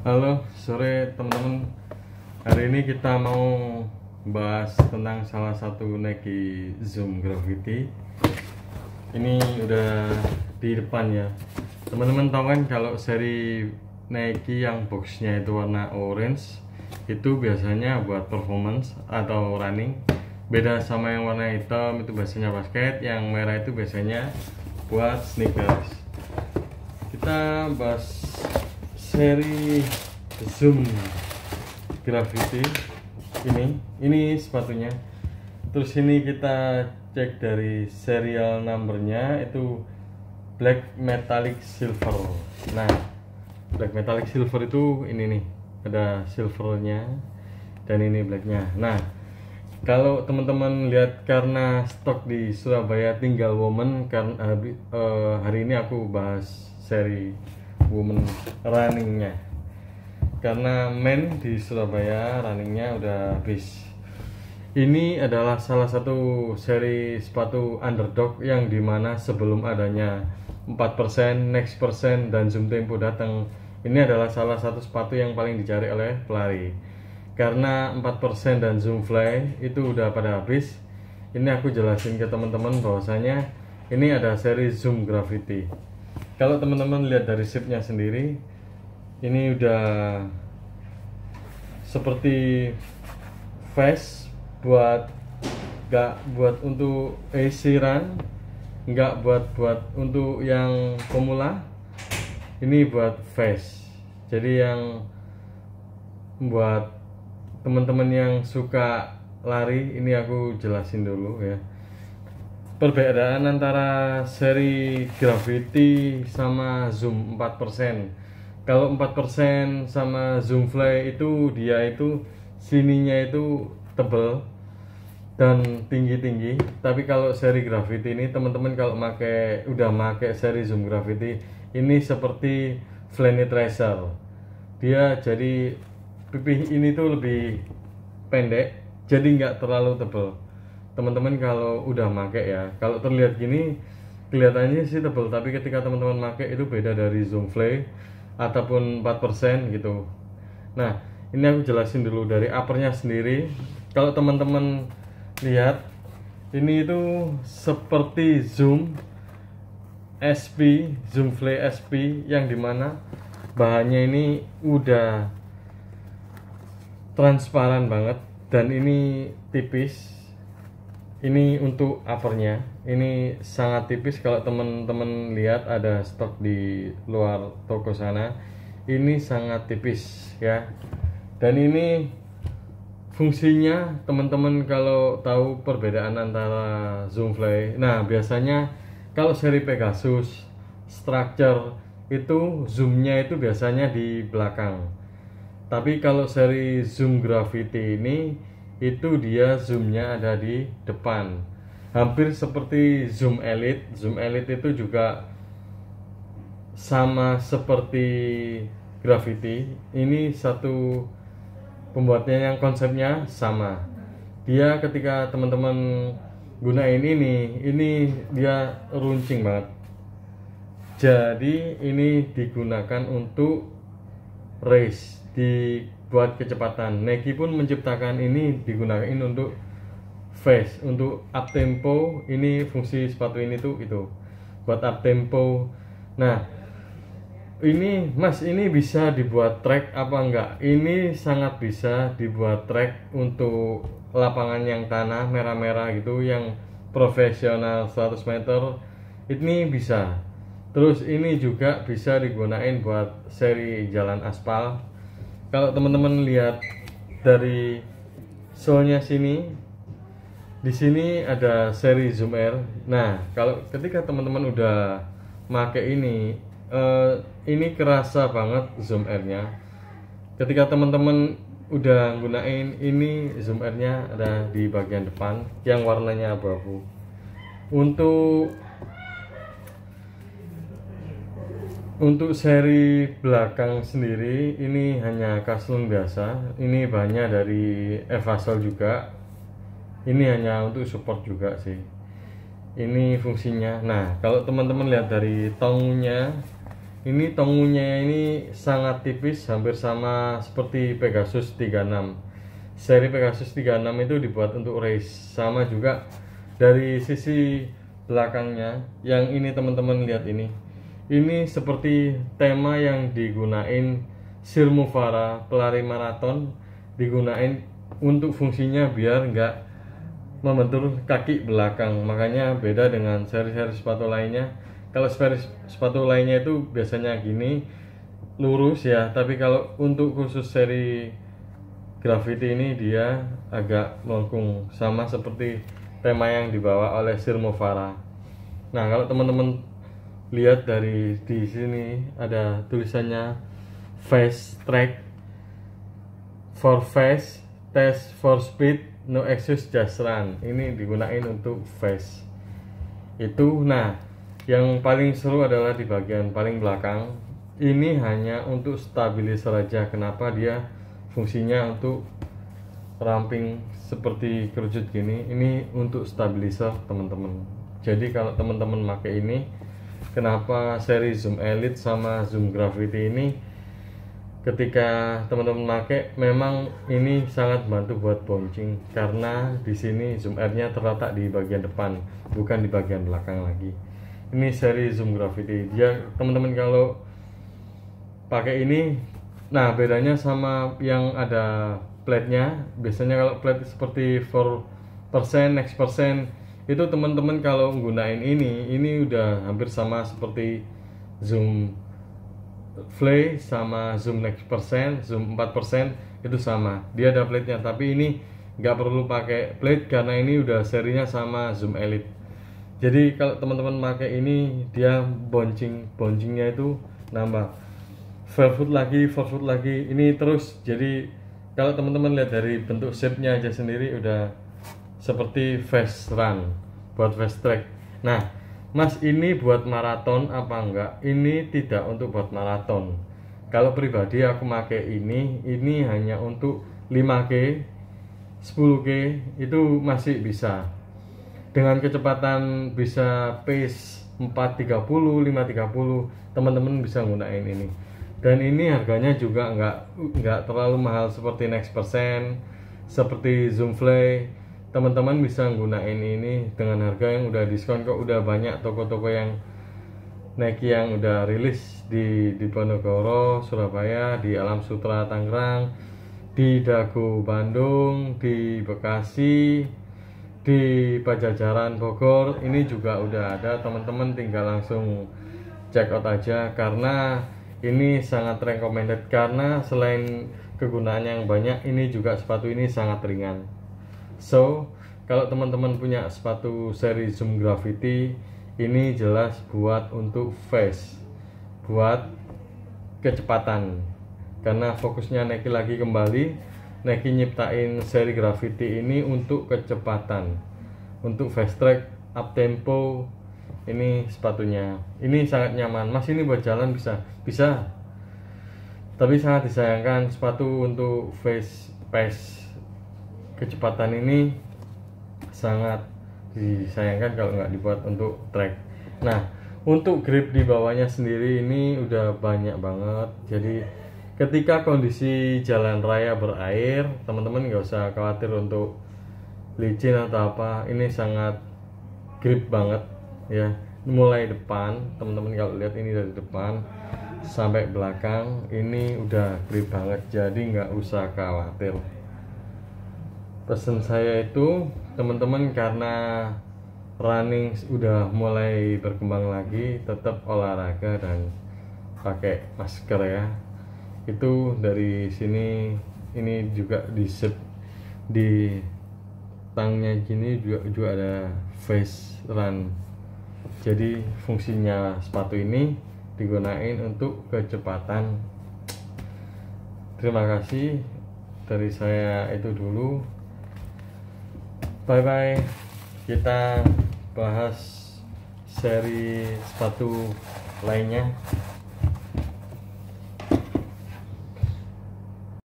Halo, sore teman-teman. Hari ini kita mau bahas tentang salah satu Nike Zoom Gravity. Ini udah di depan ya. Teman-teman tahu kan kalau seri Nike yang boxnya itu warna orange, itu biasanya buat performance atau running. Beda sama yang warna hitam, itu biasanya basket. Yang merah itu biasanya buat sneakers. Kita bahas seri Zoom Gravity ini sepatunya. Terus ini kita cek dari serial numbernya, itu black metallic silver. Nah, black metallic silver itu ini nih, ada silvernya dan ini blacknya. Nah, kalau teman-teman lihat, karena stok di Surabaya tinggal woman, kan hari ini aku bahas seri woman runningnya, karena men di Surabaya runningnya udah habis. Ini adalah salah satu seri sepatu underdog yang dimana sebelum adanya 4%, next percent, dan zoom tempo datang, ini adalah salah satu sepatu yang paling dicari oleh pelari. Karena 4% dan zoom fly itu udah pada habis, ini aku jelasin ke teman-teman bahwasanya ini ada seri Zoom Gravity. Kalau teman-teman lihat dari shape-nya sendiri, ini udah seperti vest, nggak buat untuk easy run, nggak buat untuk yang pemula. Ini buat vest, jadi yang buat teman-teman yang suka lari. Ini aku jelasin dulu ya, perbedaan antara seri Gravity sama Zoom 4%. Kalau 4% sama Zoom Fly itu dia itu sininya itu tebel dan tinggi-tinggi. Tapi kalau seri Gravity ini, teman-teman kalau udah pakai seri Zoom Gravity, ini seperti Flyknit Racer. Dia jadi pipih ini tuh lebih pendek, jadi nggak terlalu tebel. Teman-teman kalau udah make ya, kalau terlihat gini kelihatannya sih tebel, tapi ketika teman-teman make itu beda dari Zoom Fly ataupun 4% gitu. Nah, ini aku jelasin dulu dari uppernya sendiri. Kalau teman-teman lihat, ini itu seperti Zoom SP, Zoom Fly SP, yang dimana bahannya ini udah transparan banget dan ini tipis. Ini untuk uppernya, ini sangat tipis. Kalau teman-teman lihat ada stok di luar toko sana, ini sangat tipis ya. Dan ini fungsinya, teman-teman kalau tahu perbedaan antara Zoom Fly, nah biasanya kalau seri Pegasus Structure itu zoomnya itu biasanya di belakang. Tapi kalau seri Zoom Gravity ini, itu dia zoomnya ada di depan, hampir seperti Zoom Elite. Zoom Elite itu juga sama seperti Gravity. Ini satu pembuatnya yang konsepnya sama. Dia ketika teman-teman gunain ini dia runcing banget. Jadi ini digunakan untuk race, dibuat kecepatan. Nike pun menciptakan ini digunakan untuk fast, untuk up tempo. Ini fungsi sepatu ini tuh itu buat up tempo. Nah, ini Mas, ini bisa dibuat track apa enggak? Ini sangat bisa dibuat track untuk lapangan yang tanah merah-merah gitu, yang profesional 100 meter. Ini bisa. Terus ini juga bisa digunain buat seri jalan aspal. Kalau teman-teman lihat dari sole-nya sini, di sini ada seri Zoom Air. Nah, kalau ketika teman-teman udah make ini kerasa banget Zoom Air-nya. Ketika teman-teman udah gunain ini, Zoom Air-nya ada di bagian depan yang warnanya abu-abu. Untuk seri belakang sendiri, ini hanya kaslun biasa. Ini bahannya dari Evasol juga. Ini hanya untuk support juga sih. Ini fungsinya. Nah, kalau teman-teman lihat dari tongnya, Ini tongunya ini sangat tipis, hampir sama seperti Pegasus 36. Seri Pegasus 36 itu dibuat untuk race. Sama juga dari sisi belakangnya. Yang ini teman-teman lihat ini. Ini seperti tema yang digunain Sir Mufara, pelari maraton, digunain untuk fungsinya biar nggak membentur kaki belakang. Makanya beda dengan seri-seri sepatu lainnya. Kalau sepatu lainnya itu biasanya gini lurus ya, tapi kalau untuk khusus seri Gravity ini dia agak melengkung, sama seperti tema yang dibawa oleh Sir Mufara. Nah, kalau teman-teman lihat dari di sini ada tulisannya Fast Track for Fast, Test for Speed, No Excuse Just Run. Ini digunakan untuk fast. Itu, nah, yang paling seru adalah di bagian paling belakang. Ini hanya untuk stabilizer aja. Kenapa dia fungsinya untuk ramping seperti kerucut gini? Ini untuk stabilizer teman-teman. Jadi kalau teman-teman pakai ini, kenapa seri Zoom Elite sama Zoom Gravity ini ketika teman-teman pakai memang ini sangat bantu buat bouncing, karena di sini zoom air-nya terletak di bagian depan, bukan di bagian belakang lagi. Ini seri Zoom Gravity. Dia teman-teman kalau pakai ini, nah bedanya sama yang ada plate-nya. Biasanya kalau plate seperti 4%, next percent, itu teman-teman kalau menggunakan ini udah hampir sama seperti Zoom Fly sama Zoom next percent, Zoom 4% itu sama. Dia ada plate-nya, tapi ini nggak perlu pakai plate karena ini udah serinya sama Zoom Elite. Jadi kalau teman-teman pakai ini, dia bouncingnya itu nambah 4 foot lagi, ini terus. Jadi kalau teman-teman lihat dari bentuk shape-nya aja sendiri udah seperti fast run, buat fast track. Nah, Mas, ini buat maraton apa enggak? Ini tidak untuk buat maraton. Kalau pribadi aku pakai ini hanya untuk 5K, 10K itu masih bisa. Dengan kecepatan bisa pace 430, 530, teman-teman bisa gunain ini. Dan ini harganya juga nggak terlalu mahal seperti Next Percent, seperti Zoom Fly. Teman-teman bisa gunain ini dengan harga yang udah diskon kok. Udah banyak toko-toko yang Nike yang udah rilis di Diponegoro, Surabaya, di Alam Sutra Tangerang, di Dago Bandung, di Bekasi, di Pajajaran Bogor. Ini juga udah ada, teman-teman tinggal langsung check out aja, karena ini sangat recommended. Karena selain kegunaan yang banyak, ini juga sepatu ini sangat ringan. So kalau teman-teman punya sepatu seri Zoom Gravity, ini jelas buat untuk fast, buat kecepatan. Karena fokusnya Nike lagi kembali, Nike nyiptain seri Gravity ini untuk kecepatan, untuk fast track, up tempo. Ini sepatunya, ini sangat nyaman. Mas, ini buat jalan bisa. Tapi sangat disayangkan sepatu untuk fast pace kecepatan ini sangat disayangkan kalau nggak dibuat untuk track. Nah, untuk grip di bawahnya sendiri ini udah banyak banget. Jadi ketika kondisi jalan raya berair, teman-teman nggak usah khawatir untuk licin atau apa. Ini sangat grip banget ya. Mulai depan, teman-teman kalau lihat ini dari depan sampai belakang ini udah grip banget. Jadi nggak usah khawatir. Pesan saya itu, teman-teman, karena running udah mulai berkembang lagi, tetap olahraga dan pakai masker ya. Itu dari sini, ini juga di zip di tangnya gini juga ada face run. Jadi fungsinya sepatu ini digunain untuk kecepatan. Terima kasih dari saya, itu dulu. Bye bye. Kita bahas seri sepatu lainnya.